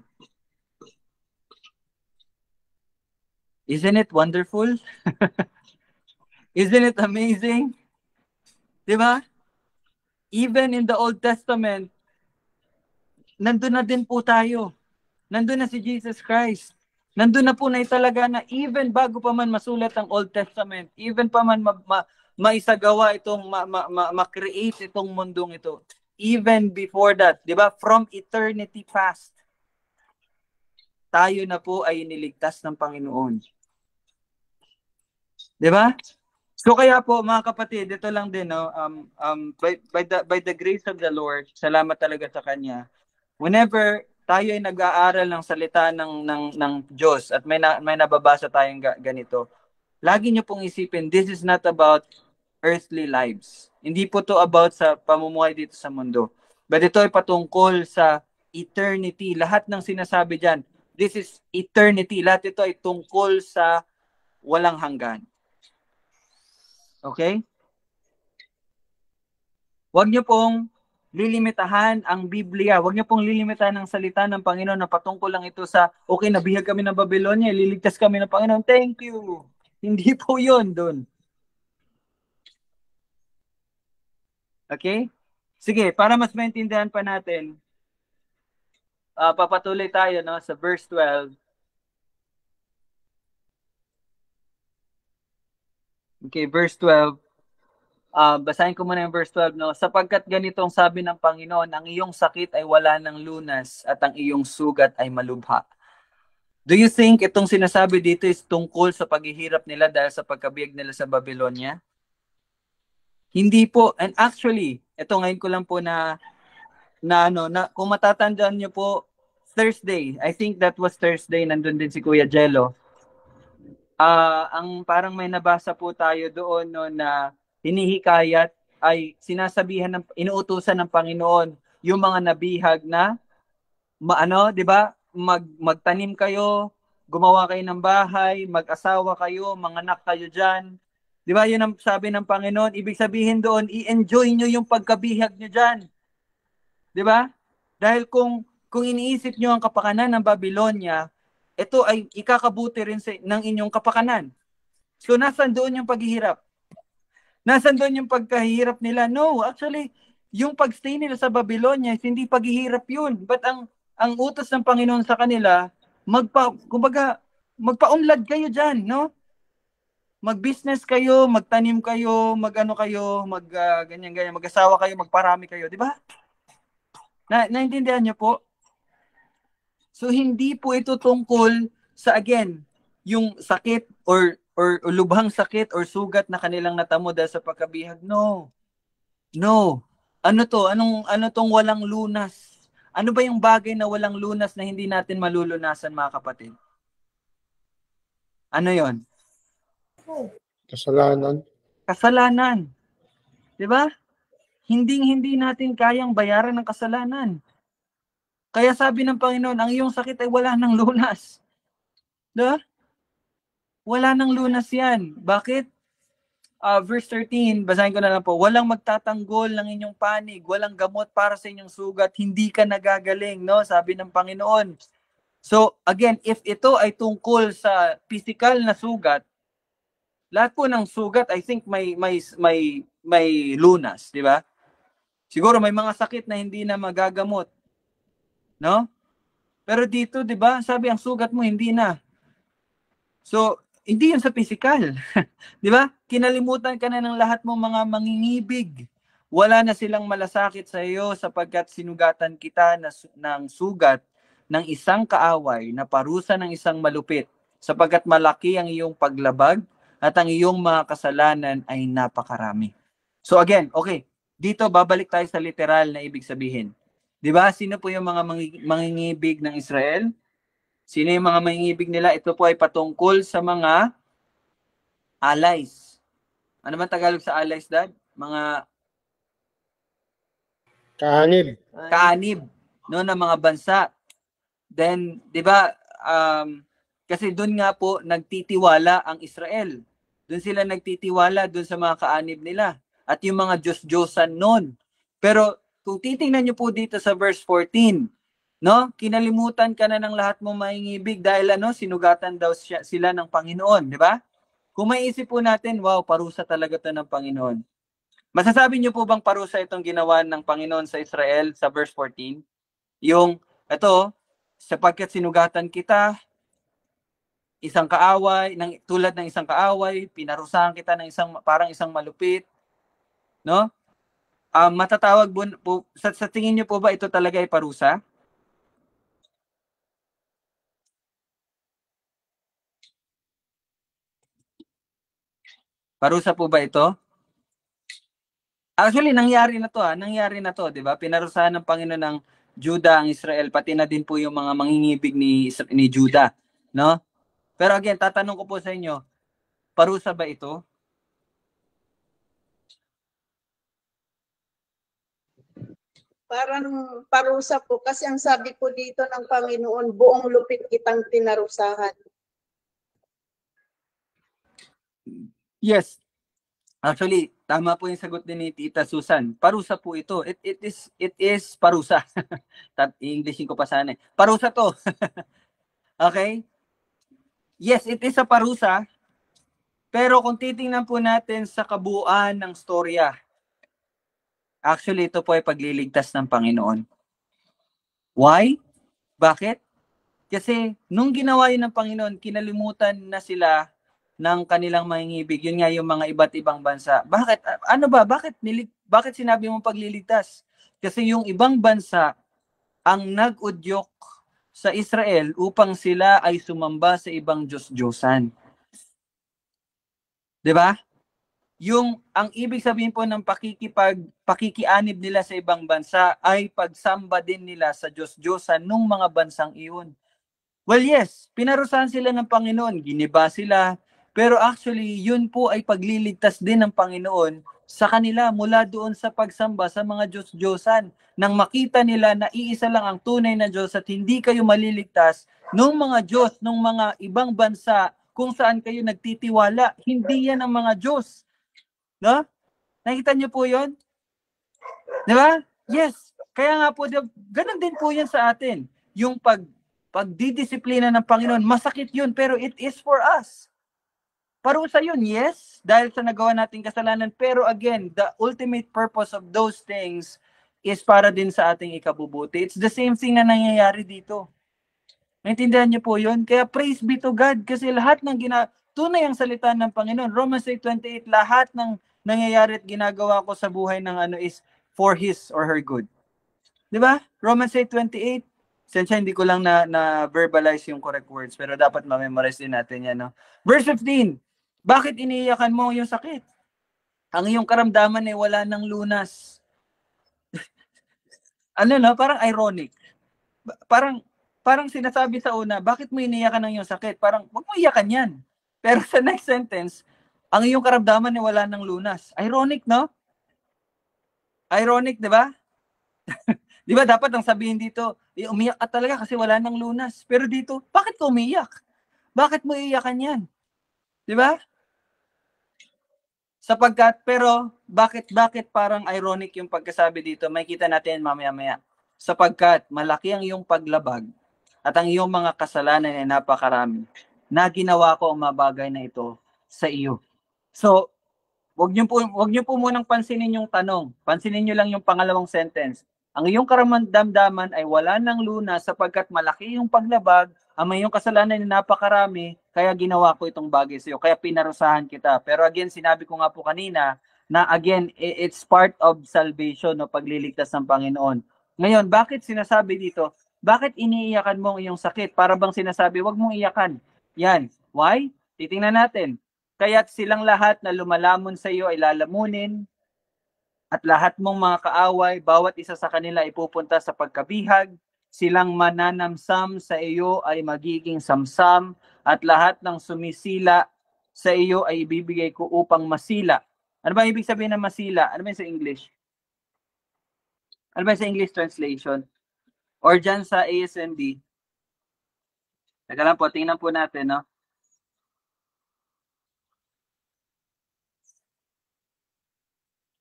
Isn't it wonderful? Isn't it amazing? Diba? Even in the Old Testament, nandun na din po tayo. Nandun na si Jesus Christ. Nandun na po na talaga na even bago pa man masulat ang Old Testament, even pa man maisagawa itong, ma-create itong mundong ito, even before that, di ba? From eternity past, tayo na po ay iniligtas ng Panginoon. Di ba? So kaya po, mga kapatid, ito lang din, no? By the grace of the Lord, salamat talaga sa Kanya. Whenever tayo ay nag-aaral ng salita ng Diyos at may nababasa tayong ganito, lagi niyo pong isipin, this is not about earthly lives. Hindi po to about sa pamumuhay dito sa mundo. But ito ay patungkol sa eternity. Lahat ng sinasabi dyan, this is eternity. Lahat ito ay tungkol sa walang hanggan. Okay? Huwag niyo pong lilimitahan ang Biblia. Huwag niyo pong lilimitahan ang salita ng Panginoon na patungkol lang ito sa, okay, nabihag kami ng Babylonia, liligtas kami ng Panginoon. Thank you. Hindi po yun doon. Okay? Sige, para mas maintindihan pa natin, papatuloy tayo no, sa verse 12. Okay, verse 12. Basahin ko muna yung verse 12. No? Sapagkat ganitong sabi ng Panginoon, ang iyong sakit ay wala ng lunas at ang iyong sugat ay malubha. Do you think itong sinasabi dito is tungkol sa paghihirap nila dahil sa pagkabiyag nila sa Babylonia? Hindi po. And actually, ito ngayon ko lang po na kung matatandaan niyo po, Thursday, I think that was Thursday, nandun din si Kuya Jello. Ang parang may nabasa po tayo doon no, na hinihikayat ay sinasabihan ng inuutusan ng Panginoon yung mga nabihag na di ba? Magtanim kayo, gumawa kayo ng bahay, mag-asawa kayo, manganak kayo diyan. Di ba? Yun ang sabi ng Panginoon. Ibig sabihin doon, i-enjoy nyo yung pagkabihag nyo diyan. Di ba? Dahil kung iniisip nyo ang kapakanan ng Babylonia, ito ay ikakabuti rin ng inyong kapakanan. So, nasan doon yung paghihirap? Nasaan doon yung pagkahirap nila? No, actually, yung pagstay nila sa Babylonia, hindi paghihirap yun. But ang utos ng Panginoon sa kanila, magpa-unlad kayo dyan, no? Mag-business kayo, magtanim kayo, ganyan-ganyan, mag-asawa kayo, magparami kayo, di ba? Naintindihan niyo po? So, hindi po ito tungkol sa, again, yung sakit or lubhang sakit or sugat na kanilang natamo dahil sa pagkabihag. No. Ano to? Ano tong walang lunas? Ano ba yung bagay na walang lunas na hindi natin malulunasan, mga kapatid? Ano yon? Kasalanan. 'Di ba? Hindi natin kayang bayaran ng kasalanan. Kaya sabi ng Panginoon, ang iyong sakit ay wala ng lunas. 'Di ba? Wala nang lunas yan. Bakit? Verse 13, basahin ko na lang po. Walang magtatanggol ng inyong panig, walang gamot para sa inyong sugat, hindi ka nagagaling, no? Sabi ng Panginoon. So, again, if ito ay tungkol sa physical na sugat, lahat po ng sugat, I think may lunas, di ba? Siguro may mga sakit na hindi na magagamot, no? Pero dito, di ba, sabi ang sugat mo, hindi na. So, hindi yun sa physical. Di ba? Kinalimutan ka na ng lahat mong mga mangingibig. Wala na silang malasakit sa iyo sapagkat sinugatan kita ng sugat ng isang kaaway na parusa ng isang malupit sapagkat malaki ang iyong paglabag at ang iyong mga kasalanan ay napakarami. So again, okay, dito babalik tayo sa literal na ibig sabihin. Di ba? Sino po yung mga mangingibig ng Israel? Sino yung mga mangingibig nila? Ito po ay patungkol sa mga allies. Ano man Tagalog sa allies, Dad? Mga kaanib, no, na mga bansa. Then, 'di ba, kasi doon nga po nagtitiwala ang Israel. Doon sila nagtitiwala doon sa mga kaanib nila at yung mga Diyos-Diyosan noon. Pero kung titingnan niyo po dito sa verse 14, no? Kinalimutan ka na ng lahat mong mangingibig dahil sinugatan daw sila ng Panginoon, di ba? Kung maiisip po natin, wow, parusa talaga 'to ng Panginoon. Masasabi niyo po bang parusa itong ginawa ng Panginoon sa Israel sa verse 14? Yung sapagkat sinugatan kita, tulad ng isang kaaway, pinarusahan kita ng parang isang malupit, no? Matatawag po sa tingin niyo po ba ito talaga ay parusa? Parusa po ba ito? Actually, nangyari na to, 'di ba? Pinarusahan ng Panginoon ng Juda ang Israel, pati na din po yung mga mangingibig ni Juda, no? Pero again, tatanong ko po sa inyo, parusa ba ito? Parang parusa po kasi ang sabi po dito ng Panginoon, buong lupit kitang pinarusahan. Yes. Actually, Tama po yung sagot ni Tita Susan. Parusa po ito. It is parusa. I-Englishin ko pa sana. Parusa to. Okay? Yes, it is a parusa. Pero kung titingnan po natin sa kabuuan ng storya, actually ito po ay pagliligtas ng Panginoon. Why? Bakit? Kasi nung ginawa yun ng Panginoon, kinalimutan na sila ng kanilang mangingibig. Yun nga yung mga iba't ibang bansa. Bakit? Ano ba? Bakit sinabi mong pagliligtas? Kasi yung ibang bansa ang nag-udyok sa Israel upang sila ay sumamba sa ibang Diyos-Diyosan. 'Di ba? Ang ibig sabihin po ng pakikianib nila sa ibang bansa ay pagsamba din nila sa Diyos-Diyosan nung mga bansang iyon. Well, yes, pinarusahan sila ng Panginoon, giniba sila, pero actually, yun po ay pagliligtas din ng Panginoon sa kanila mula doon sa pagsamba sa mga Diyos-Diyosan. Nang makita nila na iisa lang ang tunay na Diyos at hindi kayo maliligtas nung mga Diyos, nung mga ibang bansa kung saan kayo nagtitiwala, hindi yan ang mga Diyos. No? Nakita niyo po yun? Di ba? Yes. Kaya nga po, ganun din po yan sa atin. Yung pagdidisiplina ng Panginoon, masakit yun, pero it is for us. Parusa yun, yes, dahil sa nagawa nating kasalanan. Pero again, the ultimate purpose of those things is para din sa ating ikabubuti. It's the same thing na nangyayari dito. Naintindihan niyo po yun? Kaya praise be to God kasi lahat ng tunay ang salita ng Panginoon. Romans 8:28, lahat ng nangyayari at ginagawa ko sa buhay ng is for His or her good. Di ba? Romans 8:28. Sensya hindi ko lang na-verbalize yung correct words pero dapat ma-memorize din natin yan. No? Verse 15. Bakit iniiyakan mo yung sakit? Ang iyong karamdaman ay wala ng lunas. Parang ironic. Parang sinasabi sa una, bakit mo iniiyakan ang iyong sakit? Parang, wag mo iyakan yan. Pero sa next sentence, ang iyong karamdaman ay wala ng lunas. Ironic, no? Ironic, di ba? Di ba dapat ang sabihin dito, umiyak ka talaga kasi wala ng lunas. Pero dito, bakit ka umiyak? Bakit mo iiyakan yan? Di ba? Pero bakit parang ironic yung pagkasabi dito? May kita natin mamaya-maya. Sapagkat malaki ang iyong paglabag at ang iyong mga kasalanan ay napakarami na ginawa ko ang mabagay na ito sa iyo. So, wag niyo po munang pansinin yung tanong. Pansinin niyo lang yung pangalawang sentence. Ang iyong karamdaman ay wala ng lunas sapagkat malaki yung paglabag, ang iyong kasalanan ay napakarami, kaya ginawa ko itong bagay sa iyo. Kaya pinarusahan kita. Pero again, sinabi ko nga po kanina na again, it's part of salvation o pagliligtas ng Panginoon. Ngayon, bakit sinasabi dito? Bakit iniiyakan mo ang iyong sakit? Para bang sinasabi, wag mong iyakan. Yan. Why? Titingnan natin. Kaya't silang lahat na lumalamon sa iyo ay lalamunin, at lahat mong mga kaaway, bawat isa sa kanila ay pupunta sa pagkabihag, silang mananamsam sa iyo ay magiging samsam, at lahat ng sumisila sa iyo ay ibibigay ko upang masila. Ano ba ibig sabihin ng masila? Ano ba sa English? Ano ba sa English translation? Or dyan sa ASND? Teka lang po, tingnan po natin, no?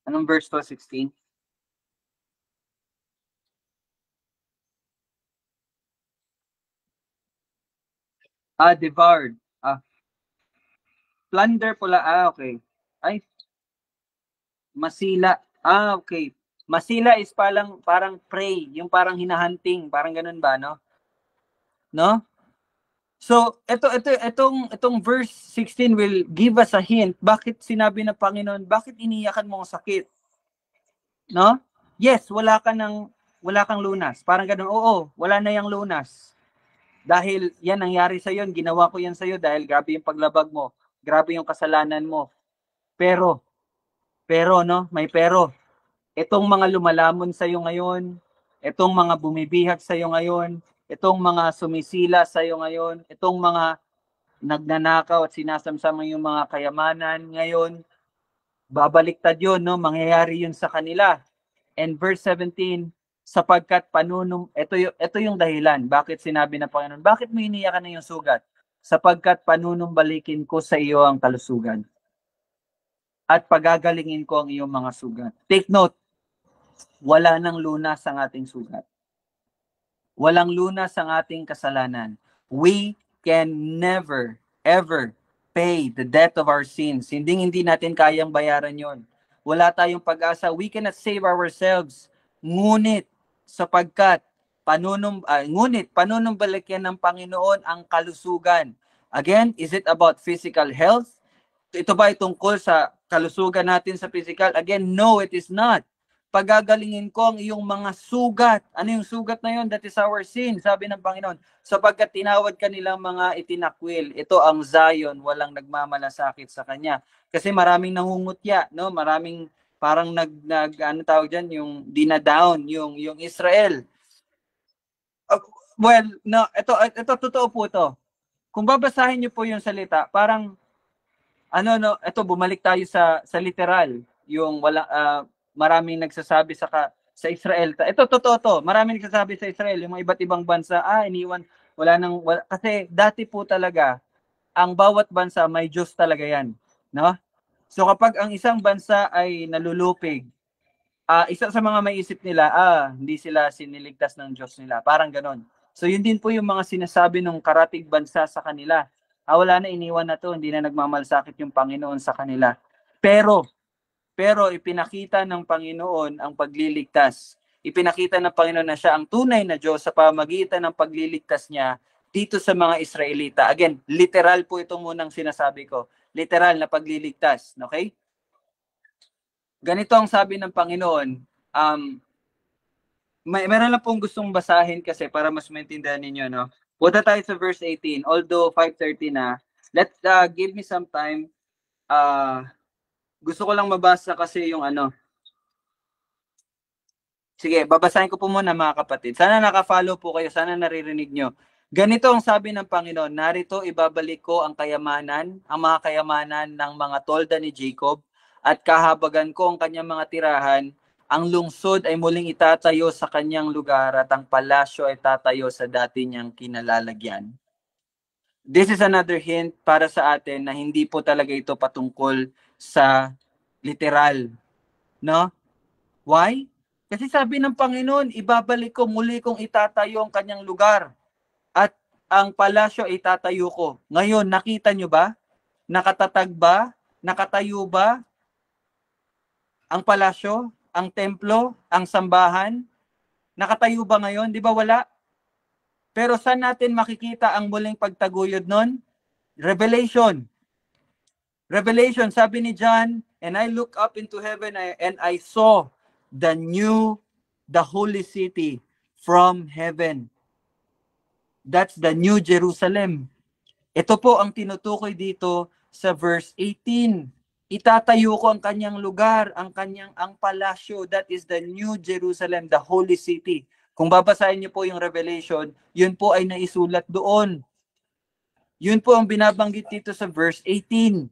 Anong verse to, 16? Devoured. Plunder pula. Okay. Ay, masila. Okay. Masila is parang prey, yung parang hinahunting, parang ganun ba, no? No? So, itong verse 16 will give us a hint. Bakit sinabi ng Panginoon, bakit iniyakan mo ang sakit? No? Yes, wala kang lunas. Parang ganun, oo, wala na yung lunas. Dahil yan nangyari sa iyo, ginawa ko yan sa iyo dahil grabe yung paglabag mo, grabe yung kasalanan mo. Pero no, may pero. Itong mga lumalamon sa iyo ngayon, itong mga bumibihag sa iyo ngayon, itong mga sumisila sa iyo ngayon, itong mga nagnanakaw at sinasamsama yung mga kayamanan ngayon, babaliktad yun, no? Mangyayari yun sa kanila. And verse 17, sapagkat ito yung dahilan, bakit sinabi ng Panginoon, bakit mo iniyakan na yung sugat? Sapagkat panunumbalikin ko sa iyo ang kalusugan. at pagagalingin ko ang iyong mga sugat. Take note, wala nang lunas ang ating sugat. Walang lunas ang ating kasalanan. We can never, ever pay the debt of our sins. Hindi natin kayang bayaran yon. Wala tayong pag-asa. We cannot save ourselves. Ngunit sapagkat panunumbalikan ng Panginoon ang kalusugan. Again, is it about physical health? Ito ba ay tungkol sa kalusugan natin sa physical? Again, no, it is not. Pagagalingin ko ang iyong mga sugat. Ano yung sugat na yun? That is our sin, sabi ng Panginoon. Sapagkat tinawad ka nilang mga itinakwil. Ito ang Zion, walang nagmamalasakit sa kanya. Kasi maraming nangungutya, no? Maraming parang ano tawag diyan, yung dinadown, yung Israel. Well, no, ito totoo po to. Kung babasahin niyo po yung salita, parang ito bumalik tayo sa literal, yung maraming nagsasabi sa Israel. Ito totoo to. Maraming nagsasabi sa Israel, yung mga iba't ibang bansa, iniwan, kasi dati po talaga ang bawat bansa may Diyos talaga yan, no? So kapag ang isang bansa ay nalulupig, isa sa mga maiisip nila, hindi sila siniligtas ng Diyos nila. Parang ganon. So yun din po yung mga sinasabi ng karatig bansa sa kanila. Wala na, iniwan na to, hindi na nagmamalasakit yung Panginoon sa kanila. Pero ipinakita ng Panginoon ang pagliligtas. Ipinakita ng Panginoon na siya ang tunay na Diyos sa pamamagitan ng pagliligtas niya dito sa mga Israelita. Again, literal po ito munang sinasabi ko. Literal na pagliligtas. Okay? Ganito ang sabi ng Panginoon. Meron lang pong gustong basahin kasi para mas maintindihan ninyo, no? Punta tayo sa verse 18. Although 5:30 na, let's give me some time. Gusto ko lang mabasa kasi yung Sige, babasahin ko po muna mga kapatid. Sana naka-follow po kayo, sana naririnig nyo. Ganito ang sabi ng Panginoon, narito ibabalik ko ang mga kayamanan ng mga tolda ni Jacob, at kahabagan ko ang kanyang mga tirahan. Ang lungsod ay muling itatayo sa kanyang lugar, at ang palasyo ay tatayo sa dati niyang kinalalagyan. This is another hint para sa atin na hindi po talaga ito patungkol sa literal. No? Why? Kasi sabi ng Panginoon, ibabalik ko, muli kong itatayo ang kanyang lugar. At ang palasyo ay itatayo ko. Ngayon, nakita nyo ba? Nakatatag ba? Nakatayo ba? Ang palasyo? Ang templo? Ang sambahan? Nakatayo ba ngayon? Di ba wala? Pero saan natin makikita ang muling pagtaguyod nun? Revelation. Revelation, sabi ni John, and I look up into heaven and I saw the holy city from heaven. That's the New Jerusalem. Ito po ang tinutukoy dito sa verse 18. Itatayo ko ang kanyang lugar, ang palasyo. That is the New Jerusalem, the holy city. Kung babasahin niyo po yung Revelation, yun po ay naisulat doon. Yun po ang binabanggit dito sa verse 18.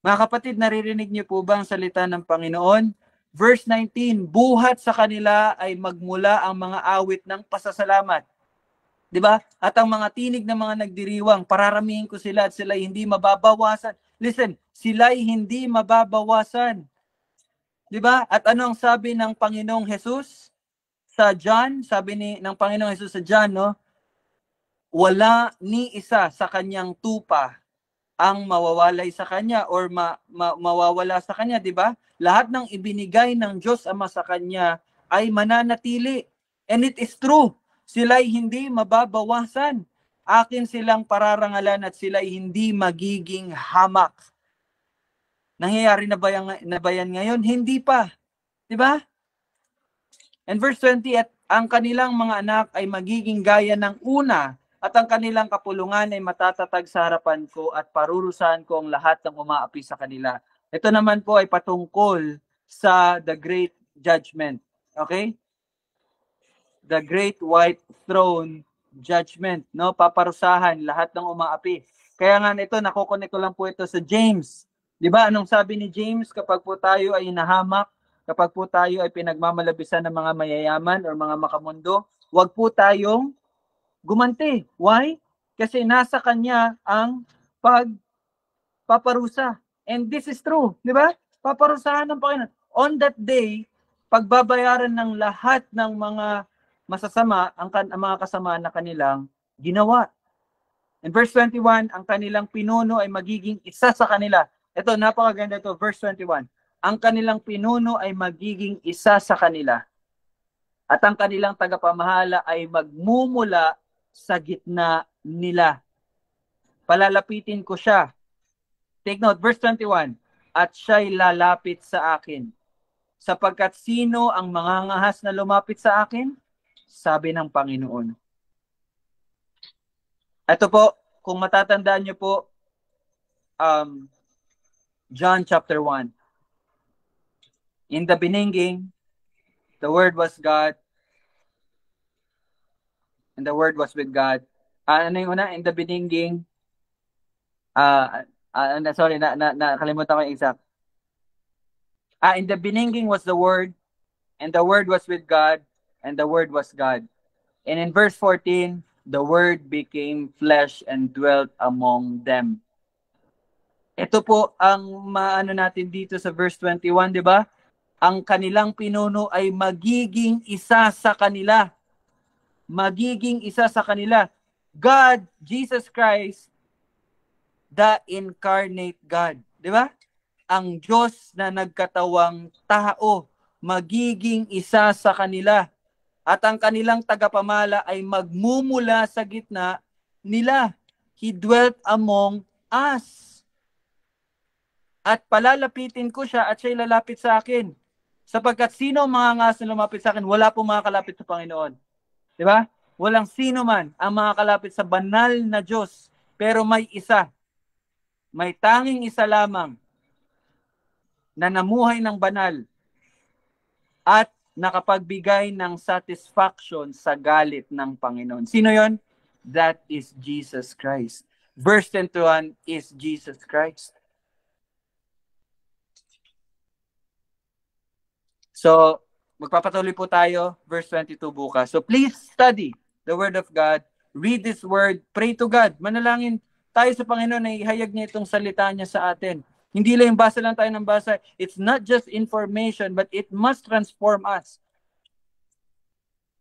Mga kapatid, naririnig niyo po ba ang salita ng Panginoon? Verse 19, buhat sa kanila ay magmula ang mga awit ng pasasalamat. Diba? At ang mga tinig ng mga nagdiriwang, pararamihin ko sila at sila hindi mababawasan. Listen, sila hindi mababawasan. Diba? At ano ang sabi ng Panginoong Jesus sa John? Sabi ng Panginoong Jesus sa John, no? Wala ni isa sa kanyang tupa ang mawawalay sa kanya or mawawala sa kanya, diba? Lahat ng ibinigay ng Diyos Ama sa kanya ay mananatili. And it is true. Sila'y hindi mababawasan. Akin silang pararangalan at sila'y hindi magiging hamak. Nangyayari na ba yan ngayon? Hindi pa. Diba? And verse 20, at ang kanilang mga anak ay magiging gaya ng una, at ang kanilang kapulungan ay matatatag sa harapan ko, at parurusahan ko ang lahat ng umaapi sa kanila. Ito naman po ay patungkol sa the great judgment. Okay? The great white throne judgment. No? Paparusahan lahat ng umaapi. Kaya nga ito, nakukunik ko lang po ito sa James. Diba? Anong sabi ni James? Kapag po tayo ay nahamak, kapag po tayo ay pinagmamalabisan ng mga mayayaman o mga makamundo, huwag po tayong gumanti. Why? Kasi nasa kanya ang pagpaparusa. And this is true, di ba? Paparusahan ng Panginoon. On that day, pagbabayaran ng lahat ng mga masasama, ang mga kasama na kanilang ginawa. In verse 21, ang kanilang pinuno ay magiging isa sa kanila. Ito, napakaganda ito, verse 21. Ang kanilang pinuno ay magiging isa sa kanila. At ang kanilang tagapamahala ay magmumula sa gitna nila. Palalapitin ko siya. Take note, verse 21. At siya'y lalapit sa akin. Sapagkat sino ang mangangahas na lumapit sa akin? Sabi ng Panginoon. Ito po, kung matatandaan niyo po, John chapter 1. In the beginning, the Word was God, and the Word was with God. Ano yung una? In the beginning, sorry, nakalimutan ko yung exact. In the beginning was the Word, and the Word was with God, and the Word was God. And in verse 14, the Word became flesh and dwelt among them. Ito po ang maano natin dito sa verse 21, di ba? Ang kanilang pinuno ay magiging isa sa kanila. Magiging isa sa kanila. God, Jesus Christ, the incarnate God. Di ba? Ang Diyos na nagkatawang tao, magiging isa sa kanila. At ang kanilang tagapamala ay magmumula sa gitna nila. He dwelt among us. At palalapitin ko siya at siya'y lalapit sa akin. Sapagkat sino ang mangangas na lumapit sa akin, wala pong makakalapit sa Panginoon. Di ba? Walang sino man ang makakalapit sa banal na Diyos. Pero may isa. May tanging isa lamang na namuhay ng banal at nakapagbigay ng satisfaction sa galit ng Panginoon. Sino yon? That is Jesus Christ. Verse 21 is Jesus Christ. So, magpapatuloy po tayo, verse 22 bukas. So, please study the Word of God. Read this Word. Pray to God. Manalangin tayo sa Panginoon na ihayag niya itong salita niya sa atin. Hindi lang basa lang tayo ng basa. It's not just information, but it must transform us.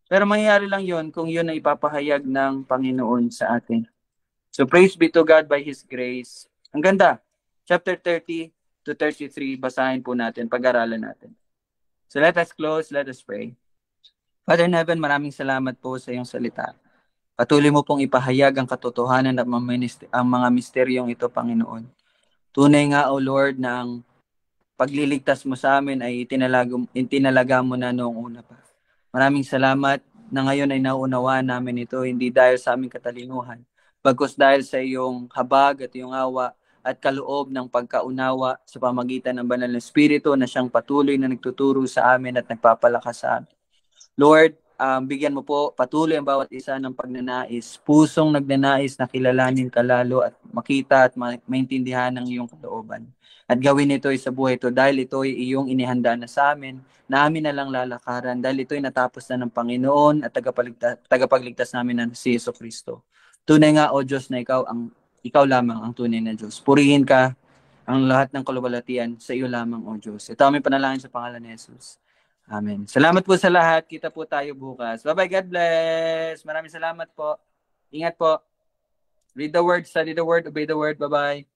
Pero mangyayari lang yon kung yun ay ipapahayag ng Panginoon sa atin. So praise be to God by His grace. Ang ganda. Chapter 30 to 33, basahin po natin, pag-aralan natin. So let us close, let us pray. Father in heaven, maraming salamat po sa iyong salita. Patuloy mo pong ipahayag ang katotohanan at ang mga misteryong ito, Panginoon. Tunay nga, O Lord, na ang pagliligtas mo sa amin ay itinalaga mo na noong una pa. Maraming salamat na ngayon ay nauunawaan namin ito, hindi dahil sa aming katalinuhan, bagkus dahil sa iyong habag at iyong awa at kaloob ng pagkaunawa sa pamagitan ng Banal na Espiritu na siyang patuloy na nagtuturo sa amin at nagpapalakas sa amin. Lord, bigyan mo po patuloy ang bawat isa ng pagnanais, pusong nagnanais na kilalanin ka lalo at makita at maintindihan ang iyong kalooban. At gawin ito sa buhay ito dahil ito ay iyong inihanda na sa amin, na amin na lang lalakaran dahil ito ay natapos na ng Panginoon at tagapagligtas namin ng si Jesu Kristo. Tunay nga, O Diyos, na ikaw lamang ang tunay na Diyos. Purihin ka ang lahat ng kaluwalhatian sa iyo lamang, O Diyos. Ito aming panalangin sa pangalan ni Jesus. Amen. Salamat po sa lahat. Kita po tayo bukas. Bye-bye. God bless. Maraming salamat po. Ingat po. Read the word, study the word, obey the word. Bye-bye.